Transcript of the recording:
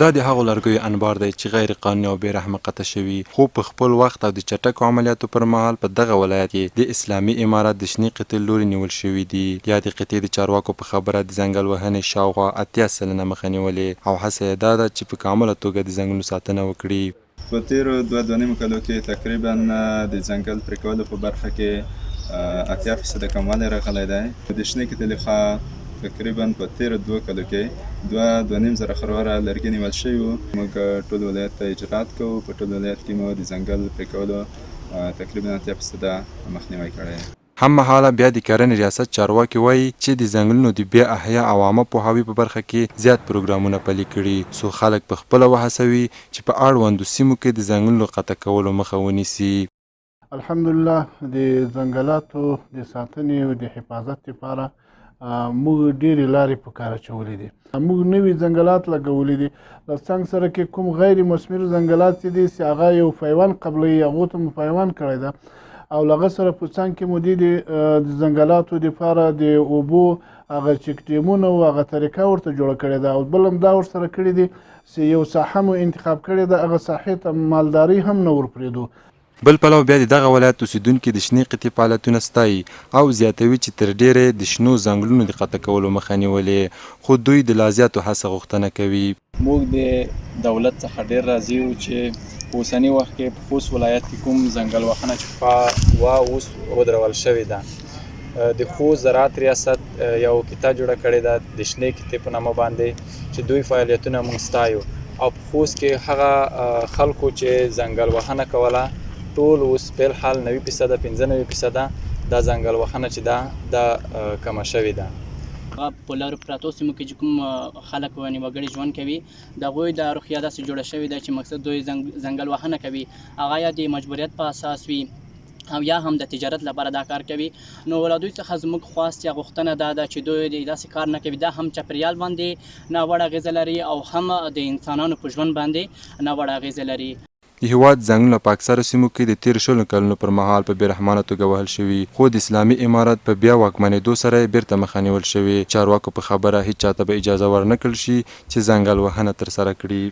دا د هغو لرګیو انبار دی چې غیر قانوني او بې رحمه قطع شوي، خو په خپل وخت او د چټکو عملیاتو پر مهال په دغه ولایت کې د اسلامي امارت د شنې قطې لوري نیول شوي دي. یا د قطې د چارواکو په خبره د ځنګل وهنې شاوخوا 80 سلنه مخه نیولې او هڅه یې دا ده چې په کامله توګه د ځنګلونو ساتنه وکړي. په تیرو 2.5 کلو کې تقریبا د ځنګل پرې کولو په برخه کې 80% کموالی راغلی دی. د شنې قطې لخوا تقریبا په تیرو 2 کلو کې 2.5 زره خرواره لرګي نیول شوي وو. موږ ټول ولایت ته اجرات کوو. په ټول ولایت کې مو د ځنګل پرې کولو تقریبا 80% مخنیوی کړی. هممهاله بیا د کرنې ریاست چارواکي وایي چې د ځنګلونو د بیا احیا او عامه پوهاوي په برخه کې زیات پروګرامونه پلي کړي څو خلک په خپله وهڅوي چې په اړوندو سیمو کې د ځنګلونو قطع کولو مخه ونیسي. الحمدلله د ځنګلاتو د ساتنې او د حفاظت لپاره موږ ډېرې لارې په کار اچولې دي. موږ نوي ځنګلات لګولي دي. له څنګ سره کې کوم غیر مثمر ځنګلات چې دي چې هغه یو پیوند قبلوي، هغو ته مو پیوند کړی ده او له هغه سره په څنګ کې مو د ځنګلاتو دپاره د اوبو هغه چک ډیمونه او هغه طریقه ورته جوړه کړې ده. او بل هم دا ورسره کړي دي چې یو ساحه مو انتخاب کړې ده، هغه ساحې ته مالداري هم نه ورپرېږدو. بل پلو بیا د دغه ولایت اوسیدونکي د شنې قطې فعالیتونه ستایي او زیاتوي چې تر ډیره د شنو ځنګلونو د قطع کولو مخه نیولې، خو دوی د لا زیاتو هڅه غوښتنه کوي. موږ د دولت څخه ډیر راضي یو چې په اوسني وخت کې په خوست ولایت کې کوم ځنګل وهنه چې پخوا اوس ودرول شوې ده، د خوست زراعت ریاست یو کتاب جوړه کړې ده د شنې قطې په نامه باندې چې دوی فعالیتونه موږ ستایو. او په خوست کې هغه خلکو چې ځنګل وهنه کوله ټول اوس په حال 90% 95% دا ځنګل وهنه چې دا کمه شوې ده. په لارو پراتو سیمو کې چې کوم خلک ونې وګړي ژوند کوي د هغوی د روحیه داسې جوړه شوې ده چې مقصد دوی ځنګل وهنه کوي، هغه یا د مجبوریت په اساس وي او یا هم د تجارت لپاره دا کار کوي. نو له دوی څخه زموږ خواست یا غوښتنه دا ده چې دوی داسې کار نه کوي. دا هم چاپریال باندې ناوړه اغېزه لري او هم د انسانانو په ژوند باندې ناوړه اغېزه لري. د هېواد ځنګلونه په اکثره سیمو کې د تېرو 20 کلونو پر مهال په بېرحمانه توګه وهل شوي، خو د اسلامي امارت په بیا واکمنېدو سره یې بیرته مخه نیول شوې. چارواکو په خبره هیچ چاته به اجازه ورنکړل شي چې ځنګل وهنه ترسره کړي.